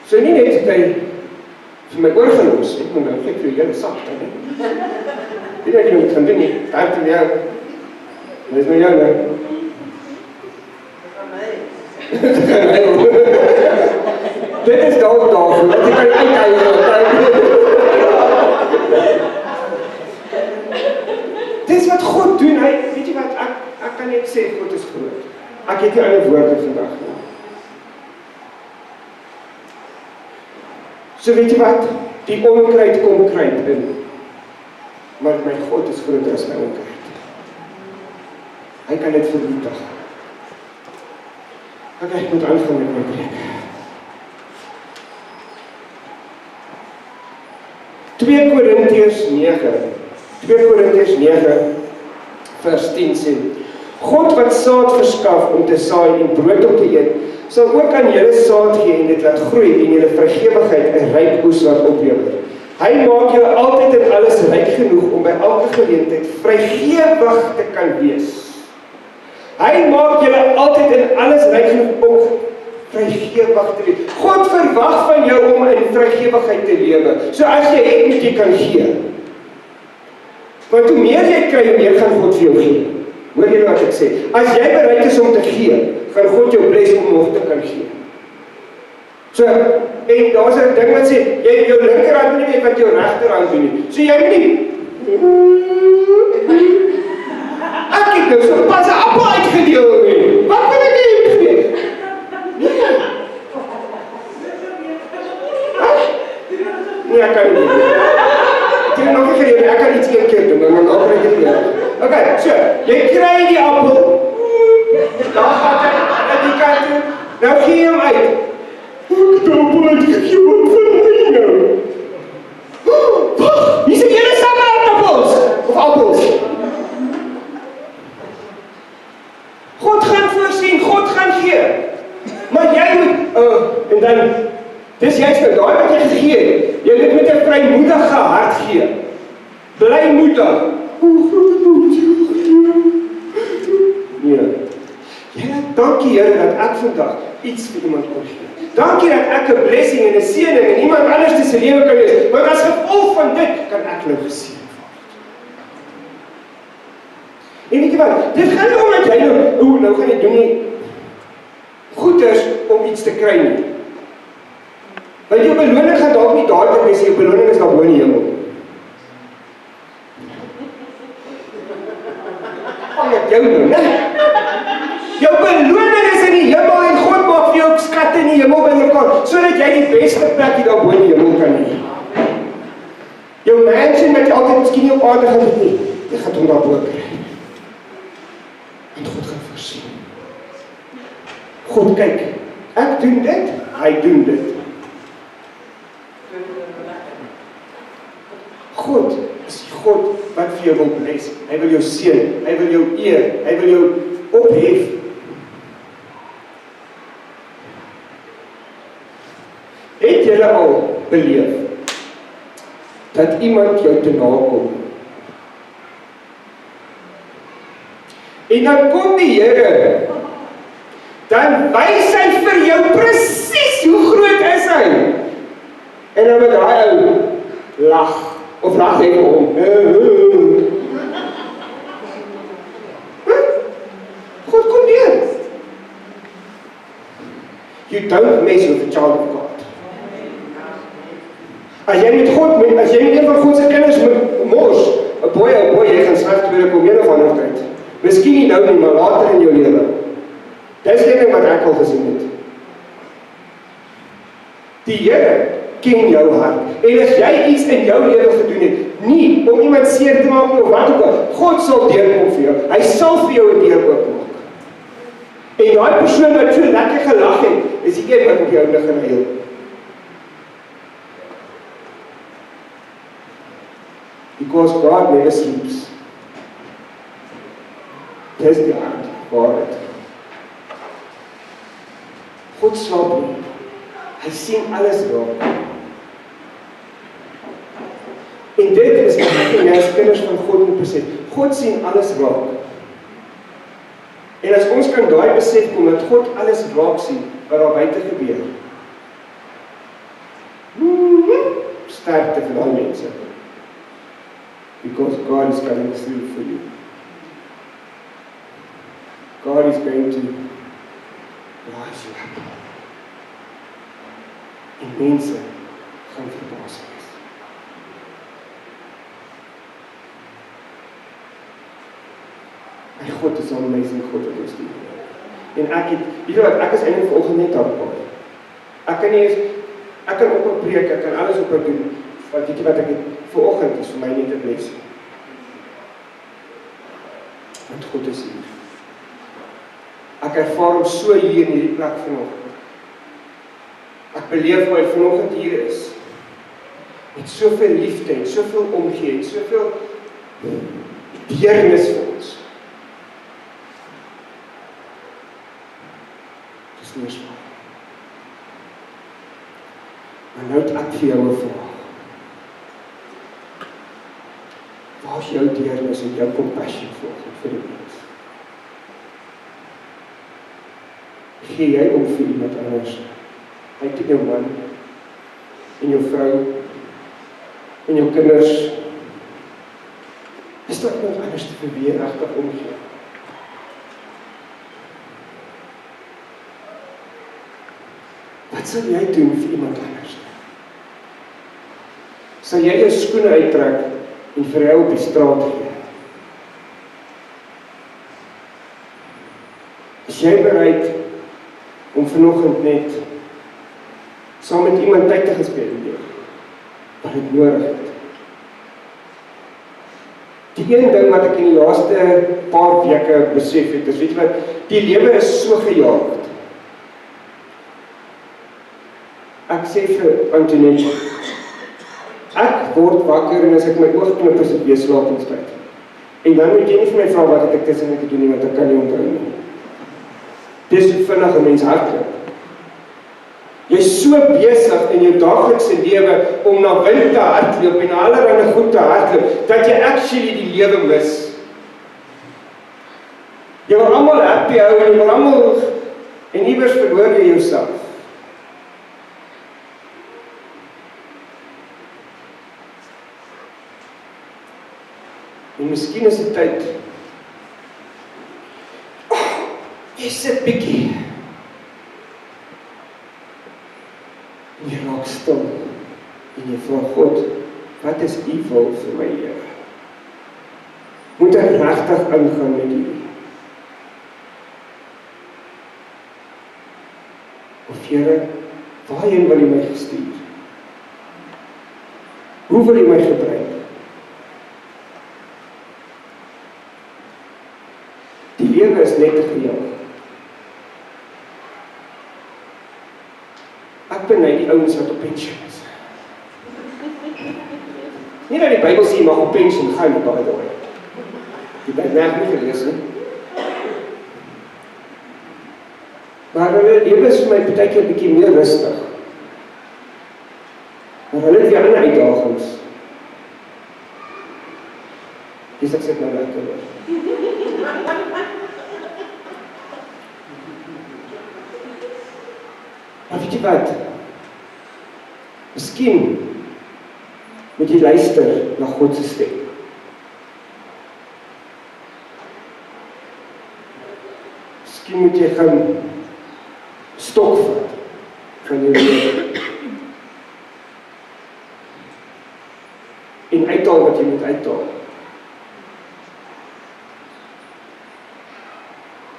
So nie net het hy vir my oorgelos, ek moet nou kyk vir julle sak, hè. Dit het jy moet gaan doen nie, daar te jou. Dit is nou jou, hè. Dit is dalk daarvoor, want jy kan uithuil. Dis wat God doen, hy, weet jy wat, ek kan net sê, God is groot. Ek het nie ander woorde vandag nie. So weet jy wat, die onkruid kom kruid in, maar my God is groter as my onkruid. Hy kan dit vernietig. Ek moet aangaan met my preek. 2 Korintiërs 9 vers 10 sê, God wat saad verskaf om te saai en brood om te eet, sal ook aan julle saad gee en dit laat groei en julle vrygewigheid 'n ryk oes laat oplewer. Hy maak julle altyd en alles ryk genoeg om by elke geleentheid vrygewig te kan wees. Hy maak julle altyd en alles ryk genoeg om vrygewig te wees. God verwag van jou om in vrygewigheid te lewe. So as jy het, moet jy kan gee. Want hoe meer jy kry, hoe meer gaan God vir jou gee. Hoor jy wat ek sê? As jy bereid is om te gee, gaan God jou bless om nog te kan gee. So, en daar's 'n ding wat sê, jy jou linkerhand moet nie weet wat jou regterhand doen nie. So jy moet nie. Ek het nou so pas 'n appel uitgedeel nie. Wat wil ek hê? Nee, ek kan nie. Ek het nog nie geleer, ek kan iets een keer doen, maar dan kry ek dit. Okay, so, jy kry die appel. Daar gaan hy na die kant toe. Nou gee hom uit. Ek het appel uitgegee, wat vir my nou? Hier is 'n hele sak aardappels, of appels. God gaan voorsien, God gaan gee. Maar jy moet, en dan, dis juist nou, daai wat jy gegee het, jy moet met 'n vrymoedige hart gee. Blymoedig. Nee. Here, dankie Here dat ek vandag iets vir iemand kon gee. Dankie dat ek 'n blessing en 'n seëning in iemand anders se lewe kan wees. Want as gevolg van dit kan ek nou geseën word. En weet jy wat? Dit gaan nie om dat jy nou gaan jy doen nie goeders om iets te kry nie. Want jou beloning gaan dalk nie daar wees, jou beloning is daar bo in die hemel. Ek jou doen, né? Jou beloning is in die hemel en God maak vir jou skatte in die hemel bymekaar, sodat jy die beste plek hier daar bo in die hemel kan hê. Jou mansion wat jy altyd miskien nie op aarde gaan het nie, jy gaan hom daar bo kry. En God gaan voorsien. God kyk, ek doen dit, hy doen dit. God is die God wat vir jou wil bless. Hy wil jou seën, hy wil jou eer, hy wil jou ophef. Het julle al beleef dat iemand jou te nakom En dan kom die Here, dan wys hy vir jou presies hoe groot is hy. En dan met daai ou lag, of lag hy vir hom. God kom deur. You don't mess with the child of God. As jy met een van God se kinders mors, 'n boy, jy gaan sleg tweede kom een of ander tyd. Miskien nie nou nie, maar later in jou lewe. Dis net wat ek al gesien het. Die Here ken jou hart. En as jy iets in jou lewe gedoen het, nie om iemand seer te maak of wat ook al, God sal deurkom vir jou. Hy sal vir jou 'n deur oopmaak. En daai persoon wat so lekker gelag het, is die een wat op jou begin huil. Because God never sleeps. Dis die hart, waarheid. God slaap nie. Hy sien alles raak. En dit is wat jy as kinders van God moet besef. God sien alles raak. En as ons kan daai besef kom dat God alles raak sien wat daar buite gebeur. Sterkte vir daai mense. Because God is coming through for you. God is going to rise you up. En mense gaan verbaas wees. My God is 'n amazing God wat ons dien. En ek is eintlik vanoggend net dankbaar. Ek kan op 'n preek, ek kan alles op 'n doen, want dit wat ek het vanoggend is vir my net 'n blessing. Want God is hier. Ek ervaar hom so hier in hierdie plek vanoggend. Ek beleef hoe hy vanoggend hier is. Met soveel liefde en soveel omgee en soveel deernis vir ons. Dis nie eens waar. Maar nou het ek vir jou 'n vraag. Waar is jou deernis en jou compassion vir die mens? Gee jy om vir iemand anders? Kyk jou man, en jou vrou, en jou kinders. Is daar iemand anders te vir wie jy regtig omgee? Wat sal jy doen vir iemand anders? Sal jy jou skoene uittrek en vir hy op die straat gee? Is jy bereid om vanoggend net saam met iemand tyd te gespandeer wat dit nodig het? Die een ding wat ek in die laaste paar weke besef het, is weet jy wat, die lewe is so gejaagd. Ek sê vir Antoinette, ek word wakker en as ek my oog knip is dit weer slapingstyd. En dan moet jy nie vir my vra wat ek tussen te doen nie, want ek kan nie onthou nie. Dis hoe vinnig 'n mens hardloop. Jy is so besig in jou daaglikse lewe om na wind te hardloop en na allerlei goed te hardloop, dat jy actually die lewe mis. Jy wil almal happy hou en jy wil almal, en iewers verloor jy jouself. En miskien is dit tyd, jy sit bietjie, en jy raak stil, en jy vra God, wat is U wil vir my Here? Moet ek regtig ingaan met U? Of Here, waarheen wil U my gestuur? Hoe wil U my gebruik? Die lewe is net te gejaag. Ek beny die ouens wat op pensioen is. Nie dat die Bybel sê, jy mag op pensioen gaan, by the way. Die Bybel het nie gelees nie. Maar hulle lewe is vir my partykeer 'n bietjie meer rustig. Maar hulle het weer ander uitdagings. Dis ek sit nou lekker hoor. Maar weet jy wat? Miskien moet jy luister na God se stem. Miskien moet jy gaan stok vat van jou lewe. En uithaal wat jy moet uithaal.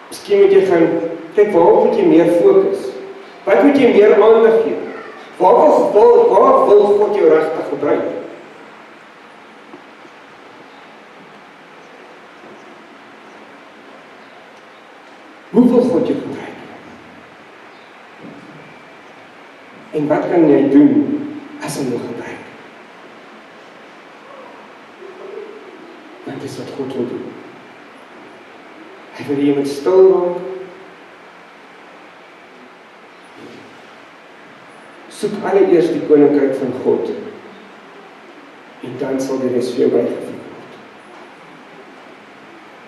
Miskien moet jy gaan kyk waarop moet jy meer fokus. Wat moet jy meer aandag gee? Waar wil God jou regtig gebruik? Hoe wil God jou gebruik? En wat kan jy doen as hy jou gebruik? Want dis wat God wil doen. Hy wil jy moet stil raak. Soek allereers die koninkryk van God. En dan sal die res vir jou bygevoeg word.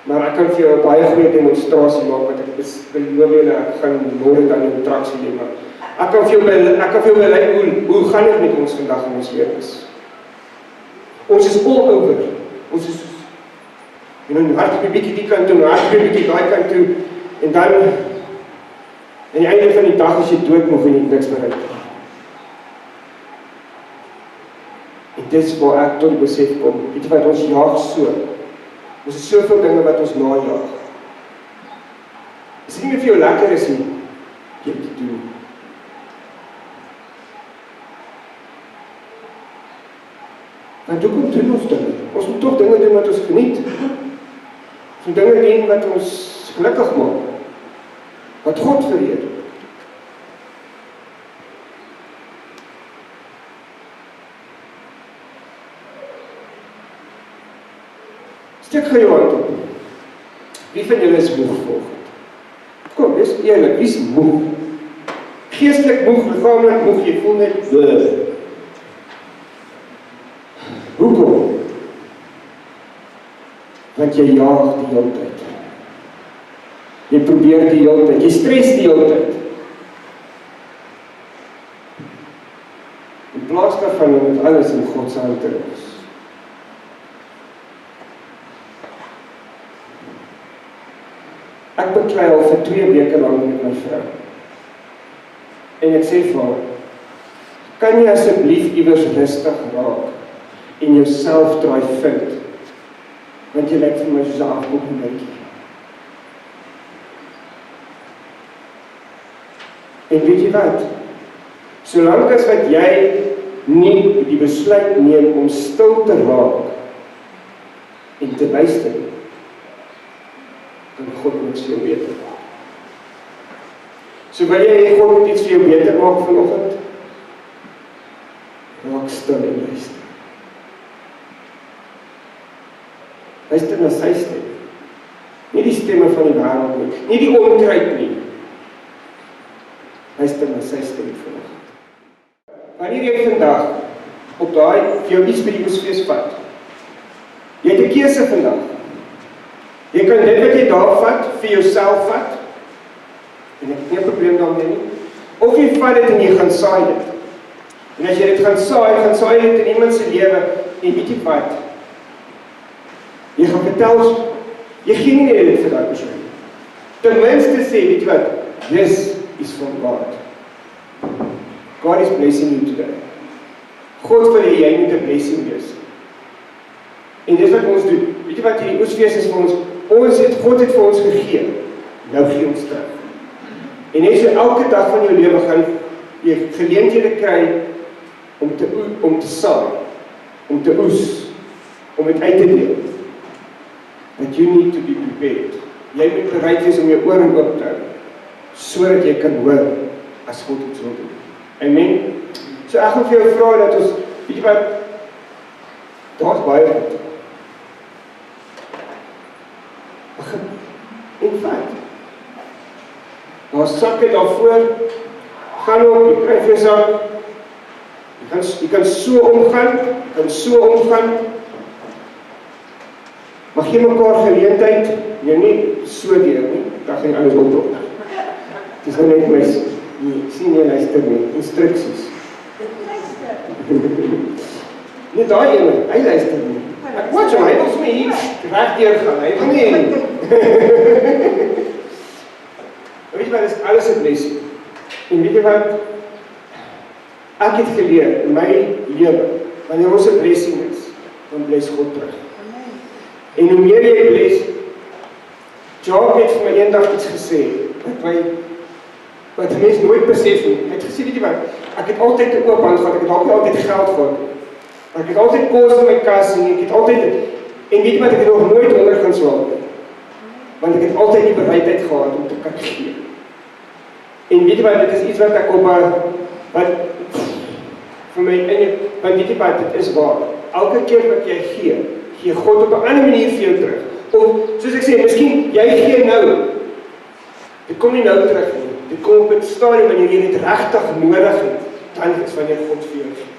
Maar ek kan vir jou 'n baie goeie demonstrasie maak, wat ek beloof julle, ek gaan môre dan 'n traksie doen, maar ek kan vir jou bely hoe gaan dit met ons vandag in ons lewens? Ons is all over. Ons is hardloop 'n bietjie die kant toe, hardloop 'n bietjie daai kant toe, en dan aan die einde van die dag as jy doodmoeg en jy niks bereik nie. En dit is waar ek tot die besef kom, weet jy wat, ons jaag so. Ons is soveel dinge wat ons najaag. As dit nie meer vir jou lekker is nie, jy moet dit doen. Want hoekom doen ons dinge? Ons moet tog dinge doen wat ons geniet. Ons moet dinge doen wat ons gelukkig maak. Wat God vereer. Steek gou jou hand op. Wie van julle is moeg vanoggend? Kom, wees eerlik, wie is moeg? Geestelik moeg, liggaamlik moeg, jy voel net Hoekom? Want jy jaag die hele tyd. Jy probeer die hele tyd, jy stres die hele tyd. In plaas daarvan om alles in God se hand te los. Ek beklei al vir 2 weke lank met my vrou. En ek sê vir haar, kan jy asseblief iewers rustig raak en jouself draai vind? Want jy lyk vir my soos 'n afkoopmandjie. En weet jy wat? Solank as wat jy nie die besluit neem om stil te raak en te luister, kan God niks vir jou beter maak. So wil jy God moet iets vir jou beter maak vanoggend? Raak stil en luister. Luister na sy stem. Nie die stemme van die wêreld nie, nie die onkruid nie. Luister na sy stem vanoggend. Wanneer jy vandag op daai vir jou iets by die Oesfees vat, jy het 'n keuse vandag. Jy kan dit wat jy daar vat, vir jouself vat, en ek het nie 'n probleem daarmee nie, of jy vat dit en jy gaan saai dit. En as jy dit gaan saai dit in iemand se lewe, en weet jy wat? Jy gaan vertel, jy gee nie dit vir daai persoon. Ten minste sê, weet jy wat? This is from God. God is blessing you today. God wil hê jy moet 'n blessing wees. En dis wat ons doen. Weet jy wat hierdie Oesfees is vir ons? God het vir ons gegee. Nou gee ons terug. En net so elke dag van jou lewe gaan jy geleenthede kry om te saai, om te oes, om dit uit te deel. But you need to be prepared. Jy moet bereid wees om jou ore oop te hou, sodat jy kan hoor as God iets wil doen. Amen. So ek gaan vir jou vra dat ons, weet jy wat, daar's baie goed. Begin. En vat. Daar's sakke daarvoor, gaan op, jy kry vir sak, jy kan so omgaan, Maar gee mekaar geleentheid, jy nie so deur nie, dan gaan jy alles opdruk. Het is nou net my, sien jy luister nie, instruksies. Nie daai ene, hy luister nie. Ek watch hom, hy wil vir my hier reg deur gaan, hy wil nie. Weet jy wat, dit is alles 'n blessing. En weet jy wat, ek het geleer in my lewe, wanneer ons 'n blessing is, dan bless God terug. En hoe meer jy bless, Job het vir my eendag iets gesê, wat mense nooit besef nie. Hy het gesê, weet jy wat, ek het altyd 'n oop hand gehad, ek het dalk nie altyd geld gehad nie. Ek het altyd kos in my kas en ek het altyd, en weet jy wat, ek het nog nooit honger gaan swaal nie. Want ek het altyd die bereidheid gehad om te kan gee. En weet jy wat, dit is iets wat ek op wat vir my want weet jy wat, dit is waar. Elke keer wat jy gee God op 'n ander manier vir jou terug. Of, soos ek sê, miskien, jy gee nou. Dit kom nie nou terug nie. Dit kom op 'n stadium wanneer jy dit regtig nodig het, dan is wanneer God vir jou gee.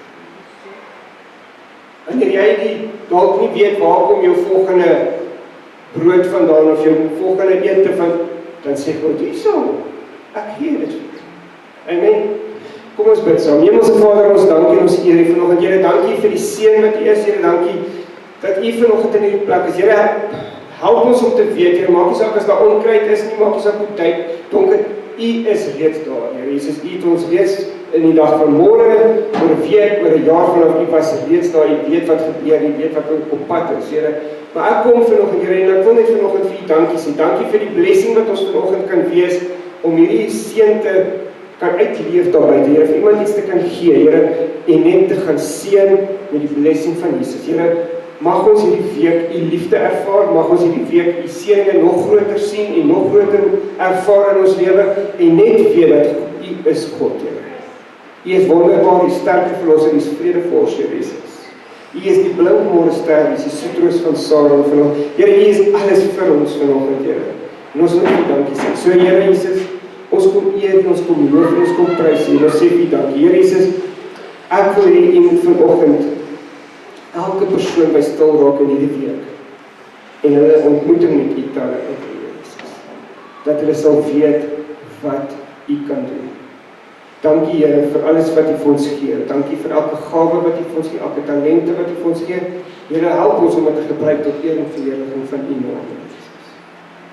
Wanneer jy dalk nie weet waar kom jou volgende brood vandaan of jou volgende ete van, dan sê God, hierso, ek gee dit vir jou. Amen. Kom ons bid saam. Hemelse Vader, ons dankie en ons eer U vanoggend. Here, dankie vir die seën wat U is. Here, dankie dat U vanoggend in hierdie plek is. Here, help ons om te weet, Here, maak nie saak as daar onkruid is nie, maak nie saak hoe tyd, donker, U is reeds daar, Here Jesus. U het ons reeds in die dag van môre, oor 'n week, oor 'n jaar vanaf U was reeds daar. U weet wat gebeur, U weet wat op pad is, Here. Maar ek kom vanoggend, Here, en ek wil net vanoggend vir U dankie sê. Dankie vir die blessing wat ons vanoggend kan wees om hierdie seën te kan uitleef daar buite, Here, vir iemand iets te kan gee, Here, en net te gaan seën met die blessing van Jesus. Here, mag ons hierdie week U liefde ervaar, mag ons hierdie week U seëninge nog groter sien en nog groter ervaar in ons lewe en net weet dat U is God, Here. U is wonderbaar, U sterke verlosser, U is vredevorst, Here Jesus. U is die blinkmôre ster, U is die soetroos van Saron vanoggend. Here, U is alles vir ons vanoggend, Here. En ons wil U dankie sê. So, Here Jesus, ons kom eer, ons kom loof, ons kom prys U, en ons sê vir U dankie. Here Jesus, ek wil hê U moet vanoggend elke persoon by stil raak in hierdie week en hulle ontmoeting met U tale in Jesus. Dat hulle sal weet wat U kan doen. Dankie Here vir alles wat U vir ons gee. Dankie vir elke gawe wat U vir ons gee, elke talente wat U vir ons gee. Here, help ons om dit te gebruik tot eer en verheerliking van U naam.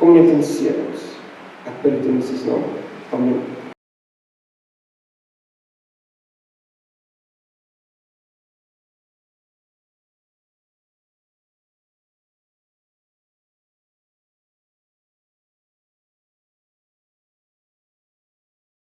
Kom net in seën ons. Ek bid dit in Jesus naam. Amen.